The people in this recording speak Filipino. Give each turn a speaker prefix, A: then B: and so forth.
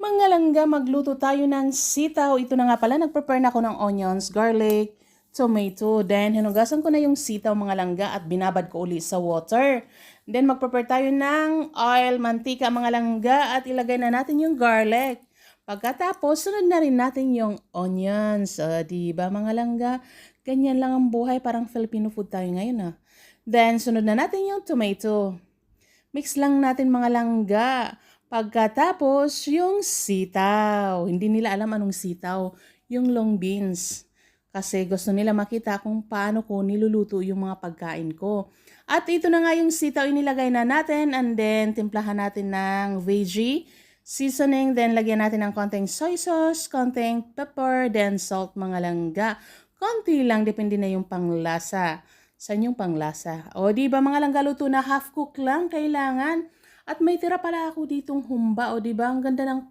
A: Mga langga, magluto tayo ng sitaw. Ito na nga pala, nag-prepare na ako ng onions, garlic, tomato. Then, hinugasan ko na yung sitaw mga langga at binabad ko uli sa water. Then, mag-prepare tayo ng oil, mantika mga langga at ilagay na natin yung garlic. Pagkatapos, sunod na rin natin yung onions. Diba mga langga? Ganyan lang ang buhay, parang Filipino food tayo ngayon. Then, sunod na natin yung tomato. Mix lang natin mga langga. Pagkatapos, yung sitaw. Hindi nila alam anong sitaw. Yung long beans. Kasi gusto nila makita kung paano ko niluluto yung mga pagkain ko. At ito na nga yung sitaw inilagay na natin. And then, timplahan natin ng veggie. Seasoning. Then, lagyan natin ng konting soy sauce, konting pepper, then salt mga langga. Konti lang, depende na yung panglasa. Saan yung panglasa? O, di ba mga langga, luto na half cook lang kailangan? At may tira pala ako ditong humba, o di ba? Ang ganda ng